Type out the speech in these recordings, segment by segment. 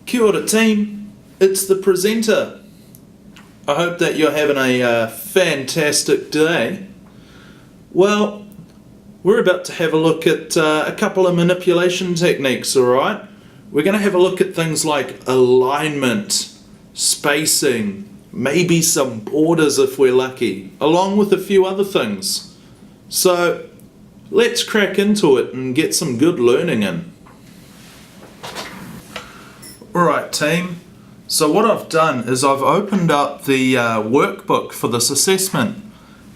Kia ora team, it's the presenter. I hope that you're having a fantastic day. Well, we're about to have a look at a couple of manipulation techniques, alright? We're going to have a look at things like alignment, spacing, maybe some borders if we're lucky, along with a few other things. So, let's crack into it and get some good learning in. Alright team, so what I've done is I've opened up the workbook for this assessment,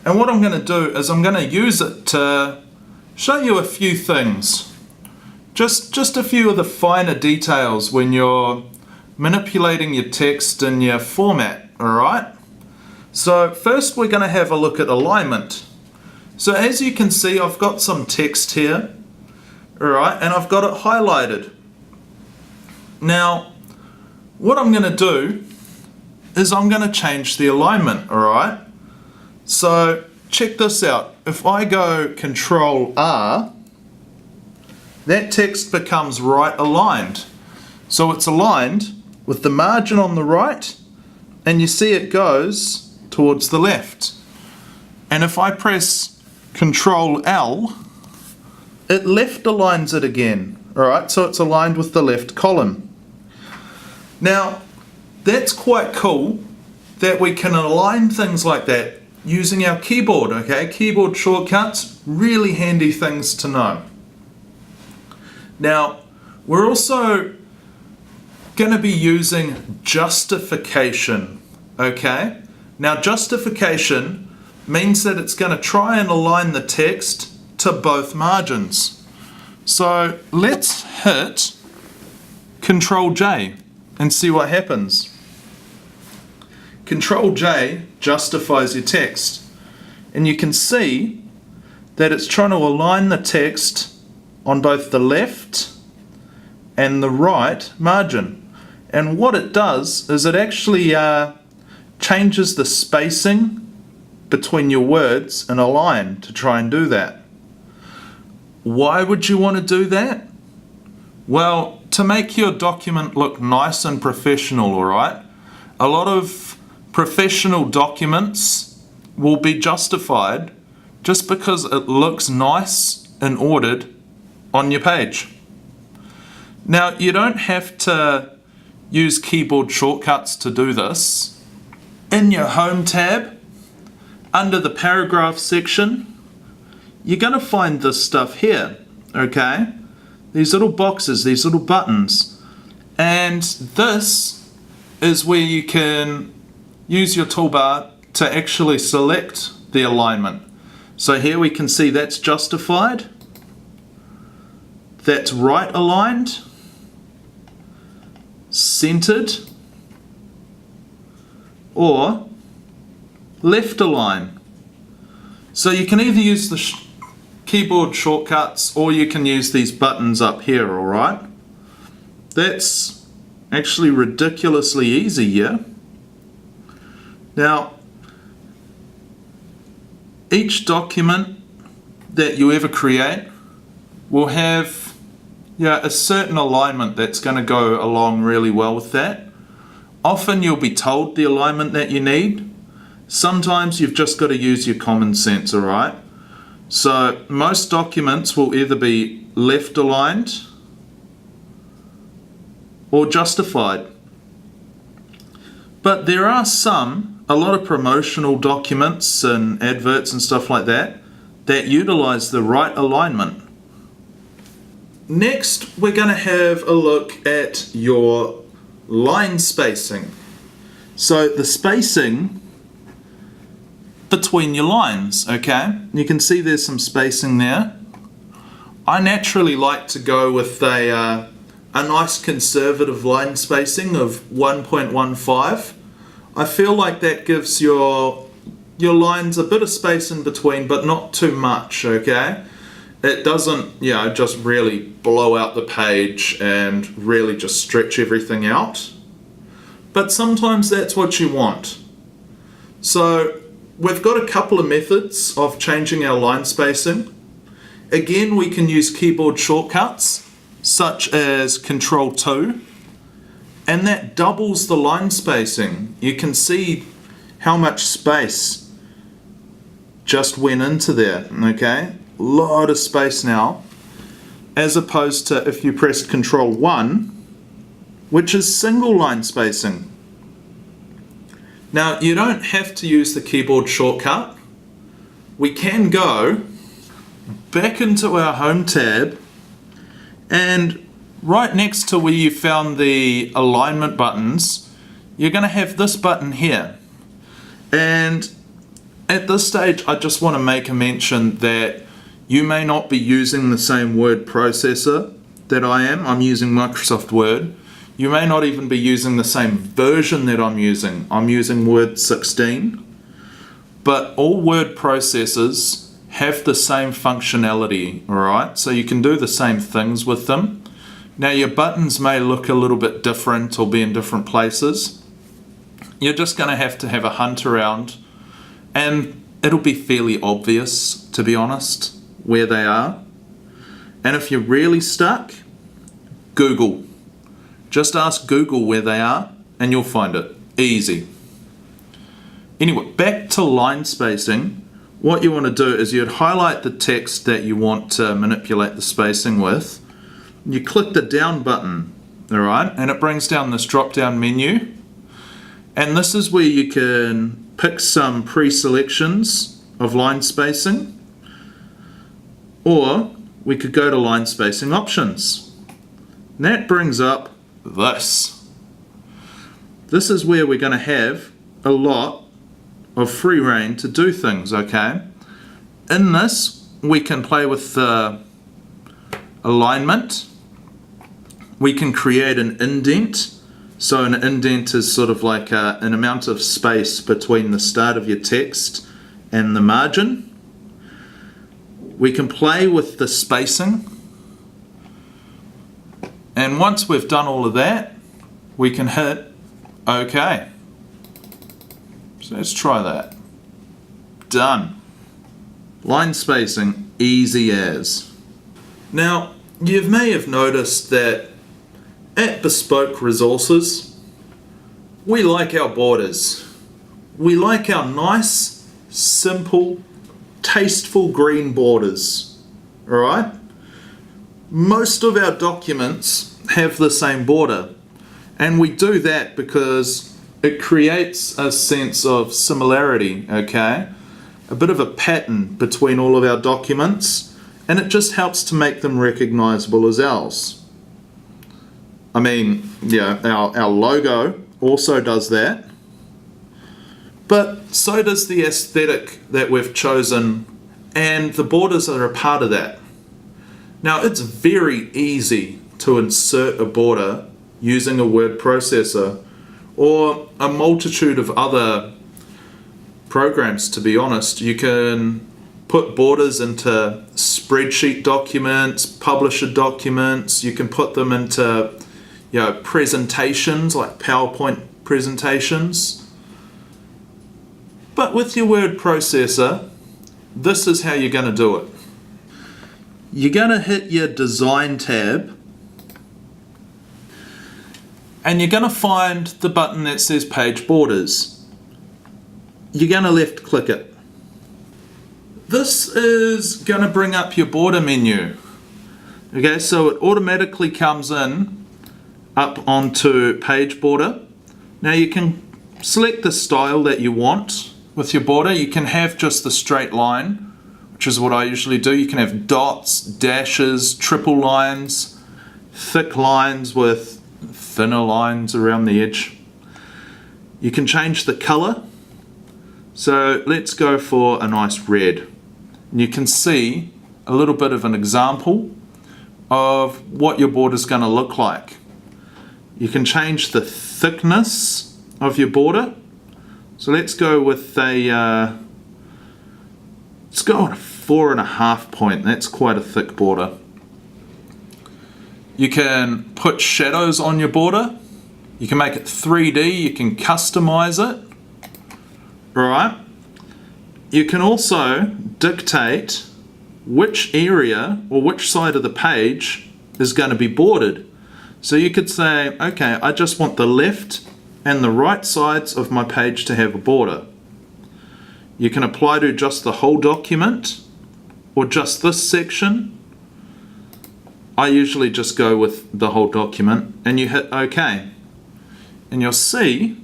and what I'm going to do is I'm going to use it to show you a few things. Just a few of the finer details when you're manipulating your text in your format, alright? So first we're going to have a look at alignment. So as you can see, I've got some text here, alright, and I've got it highlighted. Now, what I'm going to do is I'm going to change the alignment, alright? So, check this out. If I go Control R, that text becomes right aligned. So it's aligned with the margin on the right, and you see it goes towards the left. And if I press Control L, it left aligns it again, alright? So it's aligned with the left column. Now, that's quite cool that we can align things like that using our keyboard, okay? Keyboard shortcuts, really handy things to know. Now, we're also going to be using justification, okay? Now, justification means that it's going to try and align the text to both margins. So, let's hit Control J and see what happens. Control J justifies your text, and you can see that it's trying to align the text on both the left and the right margin. And what it does is it actually changes the spacing between your words in a line to try and do that. Why would you want to do that? Well, to make your document look nice and professional, alright? A lot of professional documents will be justified just because it looks nice and ordered on your page. Now, you don't have to use keyboard shortcuts to do this. In your Home tab, under the paragraph section, you're going to find this stuff here, okay? These little boxes, these little buttons. And this is where you can use your toolbar to actually select the alignment. So here we can see that's justified, that's right aligned, centered, or left align. So you can either use the keyboard shortcuts or you can use these buttons up here, alright? That's actually ridiculously easy, yeah? Now, each document that you ever create will have a certain alignment that's going to go along really well with that. Often you'll be told the alignment that you need. Sometimes you've just got to use your common sense, alright? So most documents will either be left aligned or justified. But there are a lot of promotional documents and adverts and stuff like that utilize the right alignment. Next, we're going to have a look at your line spacing. So the spacing between your lines, okay? You can see there's some spacing there. I naturally like to go with a nice conservative line spacing of 1.15. I feel like that gives your lines a bit of space in between, but not too much, okay? It doesn't, just really blow out the page and really just stretch everything out. But sometimes that's what you want. So we've got a couple of methods of changing our line spacing. Again, we can use keyboard shortcuts such as Control 2, and that doubles the line spacing. You can see how much space just went into there, okay? A lot of space now, as opposed to if you pressed Control 1, which is single line spacing. Now, you don't have to use the keyboard shortcut. We can go back into our Home tab, and right next to where you found the alignment buttons, you're going to have this button here. And at this stage, I just want to make a mention that you may not be using the same word processor that I am. I'm using Microsoft Word. You may not even be using the same version that I'm using. I'm using Word 16. But all word processors have the same functionality, alright? So you can do the same things with them. Now your buttons may look a little bit different or be in different places. You're just going to have a hunt around, and it'll be fairly obvious, to be honest, where they are. And if you're really stuck, Google. Just ask Google where they are and you'll find it. Easy. Anyway, back to line spacing. What you want to do is you'd highlight the text that you want to manipulate the spacing with. You click the down button, alright, and it brings down this drop down menu. And this is where you can pick some pre-selections of line spacing, or we could go to line spacing options. And that brings up this. This is where we're going to have a lot of free reign to do things, okay? In this, we can play with the alignment. We can create an indent. So an indent is sort of like an amount of space between the start of your text and the margin. We can play with the spacing. And once we've done all of that, we can hit OK. So let's try that. Done. Line spacing, easy as. Now, you may have noticed that at Bespoke Resources, we like our borders. We like our nice, simple, tasteful green borders. Alright? Most of our documents have the same border, and we do that because it creates a sense of similarity, okay? A bit of a pattern between all of our documents, and it just helps to make them recognizable as ours. I mean, yeah, our logo also does that, but so does the aesthetic that we've chosen, and the borders are a part of that. Now, it's very easy to insert a border using a word processor or a multitude of other programs, to be honest. You can put borders into spreadsheet documents, publisher documents. You can put them into, presentations like PowerPoint presentations. But with your word processor, this is how you're going to do it. You're going to hit your Design tab, and you're going to find the button that says Page Borders. You're going to left click it. This is going to bring up your border menu. Okay, so it automatically comes in up onto Page Border. Now you can select the style that you want with your border. You can have just the straight line, which is what I usually do. You can have dots, dashes, triple lines, thick lines with thinner lines around the edge. You can change the color. So let's go for a nice red. And you can see a little bit of an example of what your border is going to look like. You can change the thickness of your border. So let's go with a let's go on a 4.5 point. That's quite a thick border. You can put shadows on your border. You can make it 3D. You can customize it. Alright. You can also dictate which area or which side of the page is going to be bordered. So you could say, okay, I just want the left and the right sides of my page to have a border. You can apply to just the whole document or just this section. I usually just go with the whole document, and you hit OK. And you'll see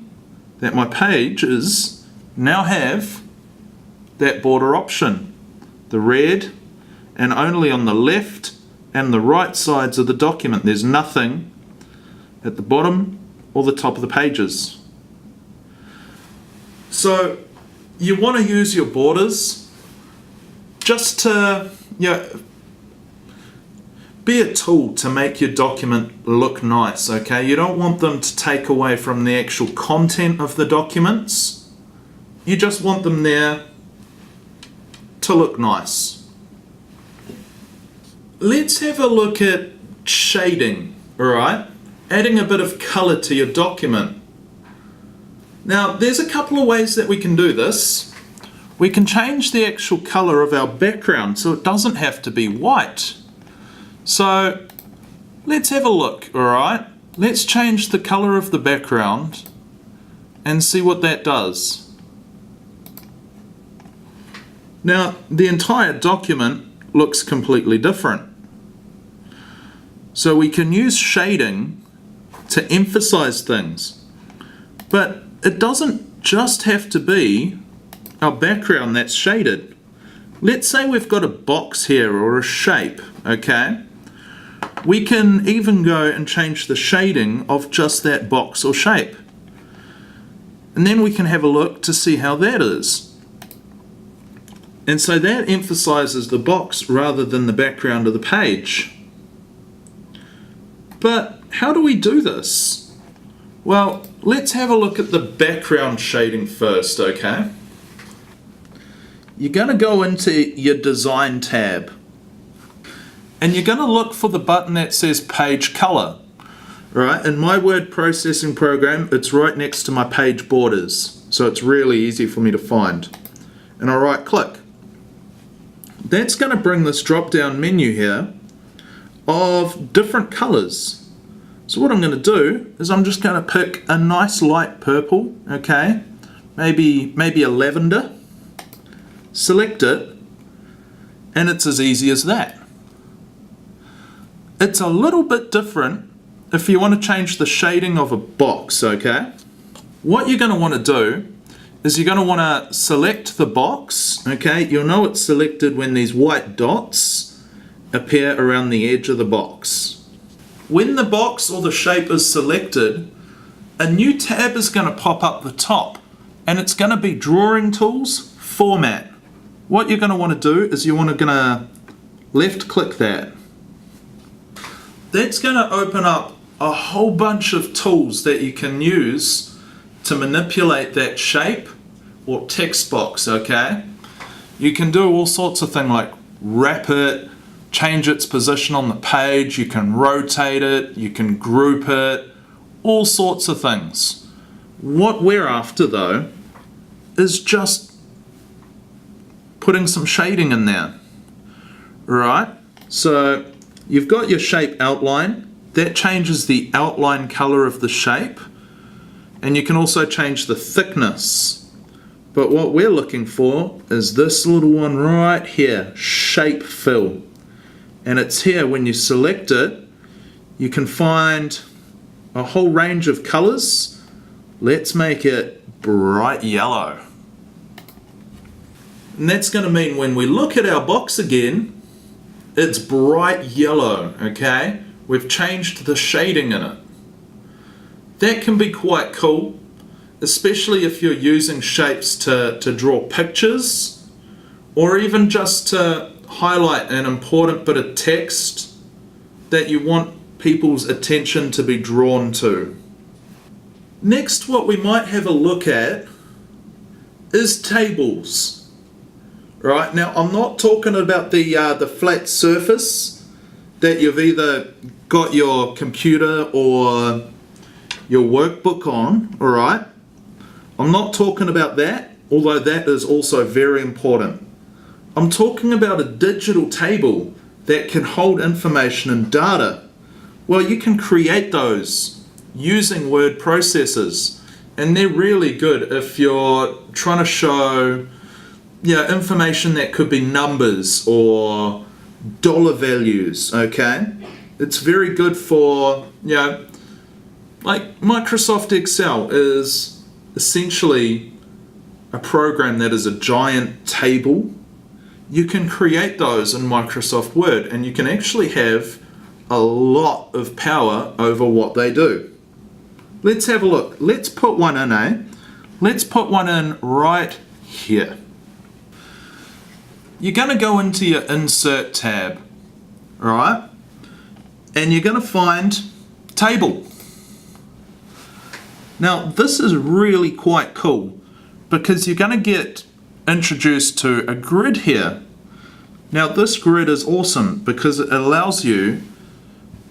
that my pages now have that border option, the red, and only on the left and the right sides of the document. There's nothing at the bottom or the top of the pages. So you want to use your borders just to, be a tool to make your document look nice, okay? You don't want them to take away from the actual content of the documents. You just want them there to look nice. Let's have a look at shading, alright? Adding a bit of color to your document. Now, there's a couple of ways that we can do this. We can change the actual color of our background so it doesn't have to be white. So let's have a look, alright? Let's change the color of the background and see what that does. Now, the entire document looks completely different. So we can use shading to emphasize things. But it doesn't just have to be our background that's shaded. Let's say we've got a box here or a shape, okay? We can even go and change the shading of just that box or shape. And then we can have a look to see how that is. And so that emphasizes the box rather than the background of the page. But how do we do this? Well, let's have a look at the background shading first, okay? You're going to go into your Design tab. And you're going to look for the button that says Page Color. Right? In my word processing program, it's right next to my page borders. So it's really easy for me to find. And I'll right click. That's going to bring this drop down menu here of different colors. So what I'm going to do is I'm just going to pick a nice light purple, okay? Maybe a lavender. Select it, and it's as easy as that. It's a little bit different if you want to change the shading of a box, okay? What you're going to want to do is you're going to want to select the box, okay? You'll know it's selected when these white dots appear around the edge of the box. When the box or the shape is selected, a new tab is going to pop up the top, and it's going to be Drawing Tools, Format. What you're going to want to do is you're going to left click that. That's going to open up a whole bunch of tools that you can use to manipulate that shape or text box, okay? You can do all sorts of things like wrap it, change its position on the page, you can rotate it, you can group it, all sorts of things. What we're after though is just putting some shading in there, right? So you've got your shape outline, that changes the outline color of the shape, and you can also change the thickness. But what we're looking for is this little one right here, Shape Fill. And it's here, when you select it, you can find a whole range of colors. Let's make it bright yellow. And that's going to mean when we look at our box again, it's bright yellow, okay? We've changed the shading in it. That can be quite cool, especially if you're using shapes to draw pictures, or even just to highlight an important bit of text that you want people's attention to be drawn to. Next, what we might have a look at is tables. Right, now I'm not talking about the flat surface that you've either got your computer or your workbook on, alright? I'm not talking about that, although that is also very important. I'm talking about a digital table that can hold information and data, Well, you can create those using word processors, and they're really good if you're trying to show information that could be numbers or dollar values, okay? It's very good for, like Microsoft Excel is essentially a program that is a giant table. You can create those in Microsoft Word, and you can actually have a lot of power over what they do. Let's have a look. Let's put one in, Let's put one in right here. You're going to go into your Insert tab, right? And you're going to find Table. Now, this is really quite cool because you're going to get introduced to a grid here. Now, this grid is awesome because it allows you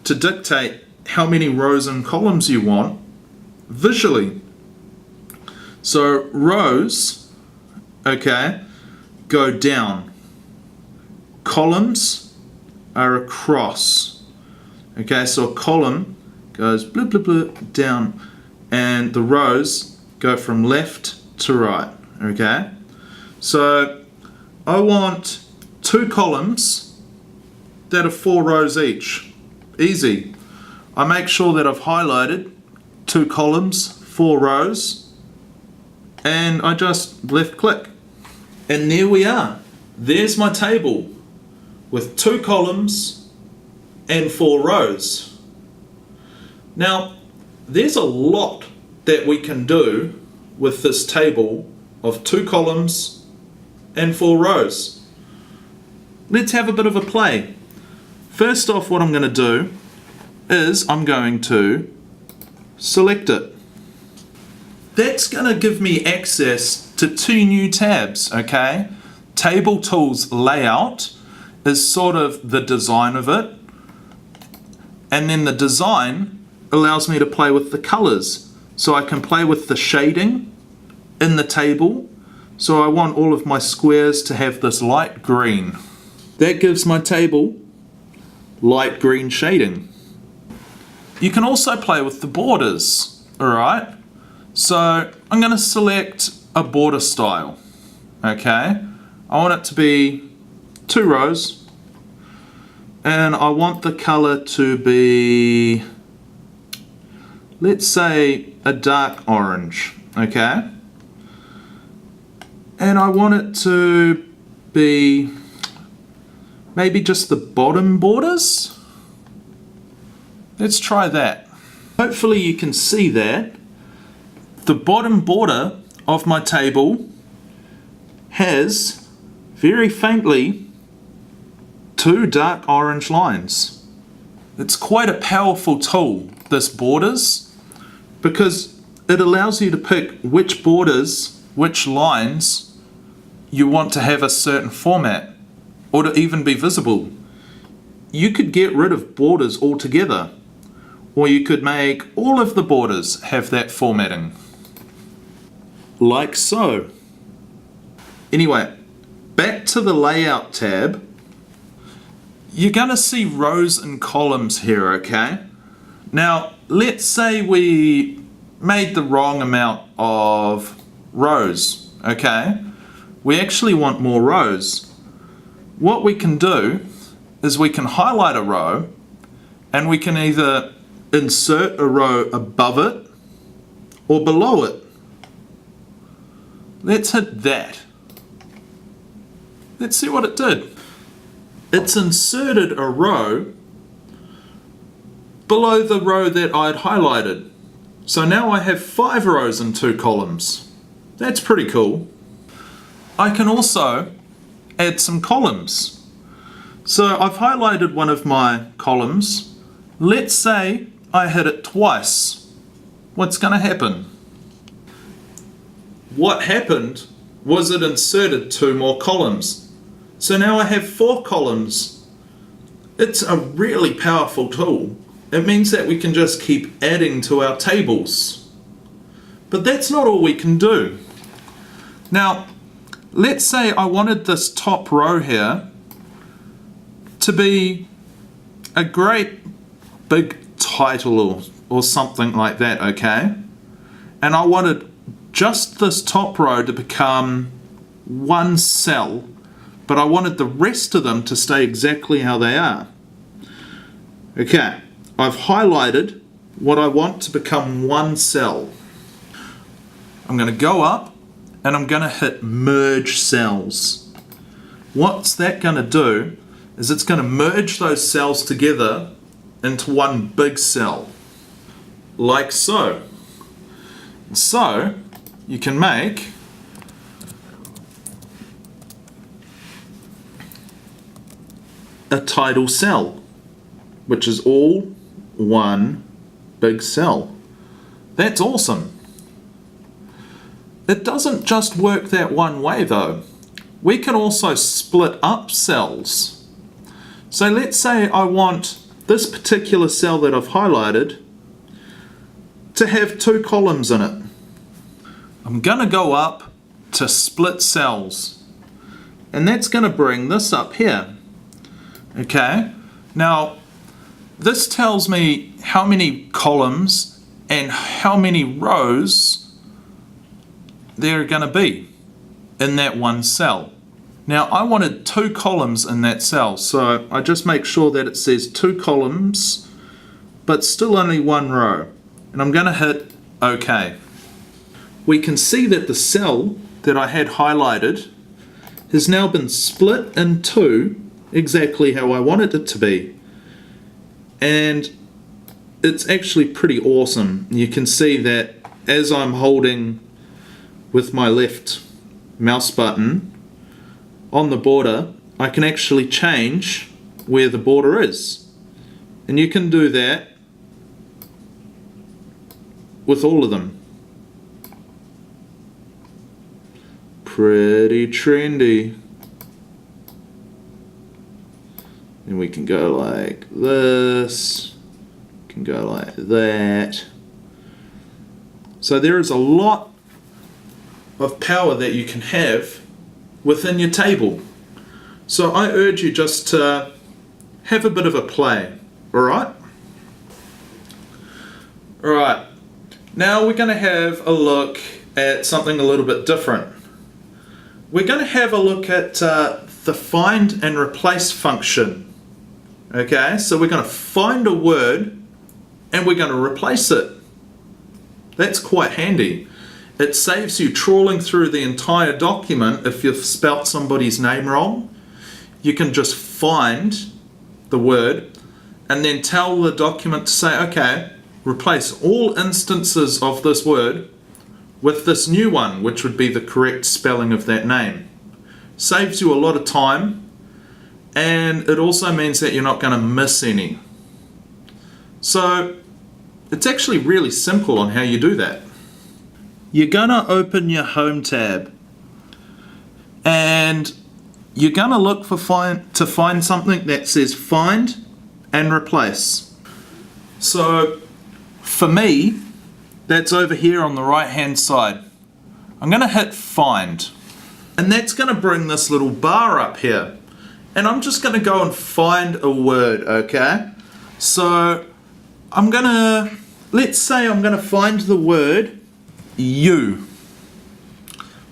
to dictate how many rows and columns you want visually. So rows, okay, go down. Columns are across. Okay, so a column goes blah, blah, blah, down, and the rows go from left to right, okay? So I want 2 columns that are 4 rows each. Easy. I make sure that I've highlighted 2 columns, 4 rows, and I just left click. And there we are. There's my table with 2 columns and 4 rows. Now, there's a lot that we can do with this table of 2 columns and 4 rows. Let's have a bit of a play. First off, what I'm going to do is I'm going to select it. That's going to give me access to 2 new tabs, okay? Table Tools Layout is sort of the design of it, and then the design allows me to play with the colors. So I can play with the shading in the table. So I want all of my squares to have this light green. That gives my table light green shading. You can also play with the borders, alright? So I'm going to select a border style, okay? I want it to be 2 rows, and I want the color to be, let's say, a dark orange, okay? And I want it to be maybe just the bottom borders. Let's try that. Hopefully you can see that the bottom border of my table has very faintly 2 dark orange lines. It's quite a powerful tool, this borders, because it allows you to pick which borders, which lines you want to have a certain format or to even be visible. You could get rid of borders altogether, or you could make all of the borders have that formatting. Like so. Anyway, back to the Layout tab. You're going to see rows and columns here, okay? Now, let's say we made the wrong amount of rows, okay? We actually want more rows. What we can do is we can highlight a row, and we can either insert a row above it or below it. Let's hit that. Let's see what it did. It's inserted a row below the row that I'd highlighted. So now I have 5 rows and 2 columns. That's pretty cool. I can also add some columns. So I've highlighted one of my columns. Let's say I hit it twice. What's going to happen? What happened was it inserted 2 more columns. So now I have 4 columns. It's a really powerful tool. It means that we can just keep adding to our tables. But that's not all we can do. Now, let's say I wanted this top row here to be a great big title or something like that, okay? And I wanted just this top row to become one cell, but I wanted the rest of them to stay exactly how they are. Okay, I've highlighted what I want to become one cell. I'm going to go up and I'm going to hit merge cells. What's that going to do is it's going to merge those cells together into one big cell, like so. So you can make a title cell, which is all one big cell. That's awesome. It doesn't just work that one way though. We can also split up cells. So let's say I want this particular cell that I've highlighted to have 2 columns in it. I'm going to go up to split cells, and that's going to bring this up here. Okay, now this tells me how many columns and how many rows there are going to be in that one cell. Now I wanted 2 columns in that cell, so I just make sure that it says 2 columns but still only 1 row, and I'm going to hit OK. We can see that the cell that I had highlighted has now been split in 2 exactly how I wanted it to be, and it's actually pretty awesome. You can see that as I'm holding with my left mouse button on the border, I can actually change where the border is, and you can do that with all of them. Pretty trendy. And we can go like this, can go like that. So there is a lot of power that you can have within your table. So I urge you just to have a bit of a play, alright? Alright, now we're going to have a look at something a little bit different. We're going to have a look at the find and replace function. Okay, so we're going to find a word and we're going to replace it. That's quite handy. It saves you trawling through the entire document if you've spelt somebody's name wrong. You can just find the word and then tell the document to say, okay, replace all instances of this word with this new one, which would be the correct spelling of that name. Saves you a lot of time, and it also means that you're not going to miss any. So it's actually really simple on how you do that. You're going to open your Home tab and you're going to look for to find something that says Find and Replace. So for me, that's over here on the right hand side. I'm going to hit Find, and that's going to bring this little bar up here, and I'm just going to go and find a word, okay? So I'm going to, let's say I'm going to find the word you.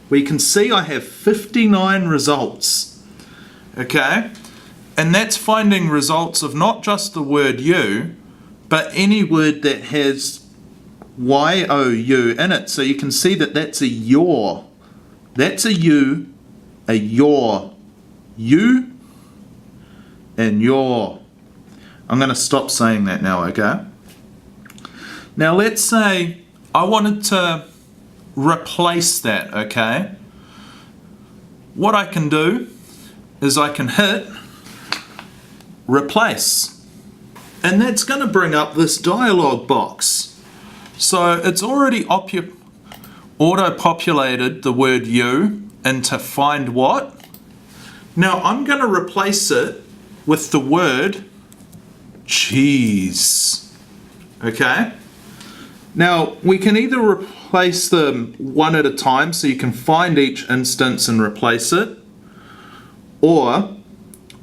We can see I have 59 results, okay? And that's finding results of not just the word you, but any word that has Y-O-U in it. So you can see that that's a your. That's a you, a your, you, and your. I'm going to stop saying that now, okay? Now let's say I wanted to replace that, okay? What I can do is I can hit replace, and that's going to bring up this dialog box. So it's already auto-populated the word you into find what. Now I'm going to replace it with the word cheese. Okay? Now we can either replace them one at a time, so you can find each instance and replace it, or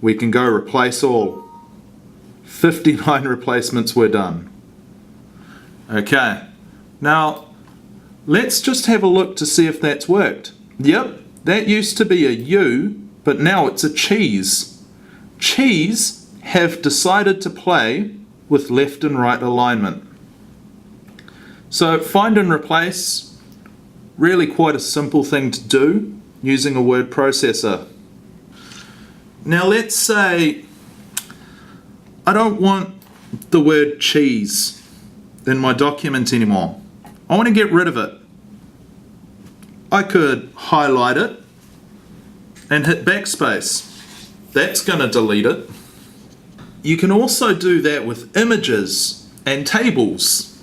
we can go replace all. 59 replacements were done. Okay, now let's just have a look to see if that's worked. Yep, that used to be a U, but now it's a cheese. Cheese have decided to play with left and right alignment. So find and replace, really quite a simple thing to do using a word processor. Now let's say I don't want the word cheese in my document anymore. I want to get rid of it. I could highlight it and hit backspace. That's going to delete it. You can also do that with images and tables.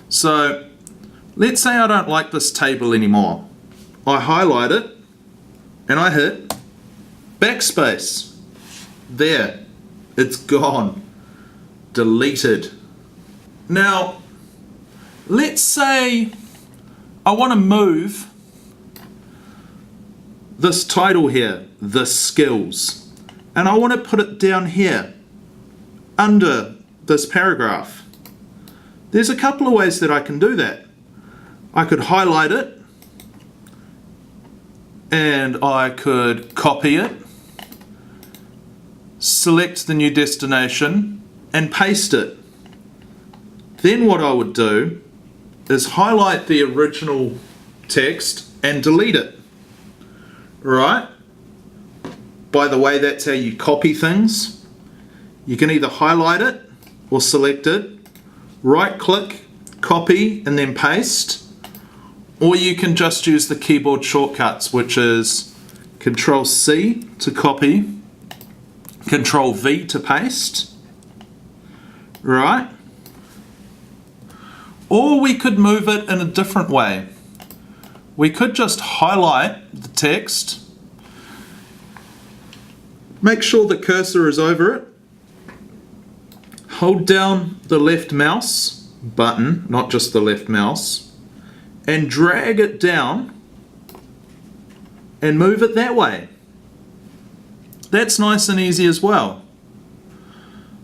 So let's say I don't like this table anymore. I highlight it and I hit backspace. There, it's gone. Deleted. Now, let's say I want to move this title here, the skills, and I want to put it down here under this paragraph. There's a couple of ways that I can do that. I could highlight it and I could copy it, select the new destination and paste it. Then what I would do is highlight the original text and delete it. Right? By the way, that's how you copy things. You can either highlight it or select it, right click, copy and then paste, or you can just use the keyboard shortcuts, which is Control C to copy, Control V to paste. Right? Or we could move it in a different way. We could just highlight the text, make sure the cursor is over it, hold down the left mouse button, not just the left mouse, and drag it down and move it that way. That's nice and easy as well.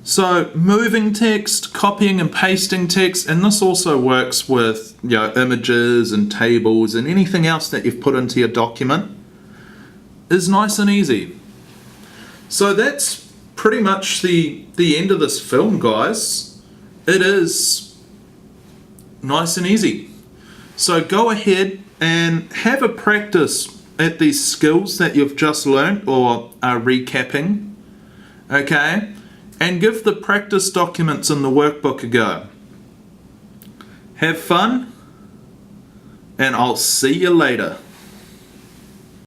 So moving text, copying and pasting text, and this also works with images and tables and anything else that you've put into your document, is nice and easy. So that's pretty much the end of this film, guys. It is nice and easy. So go ahead and have a practice at these skills that you've just learned or are recapping. Okay? And give the practice documents in the workbook a go. Have fun, and I'll see you later.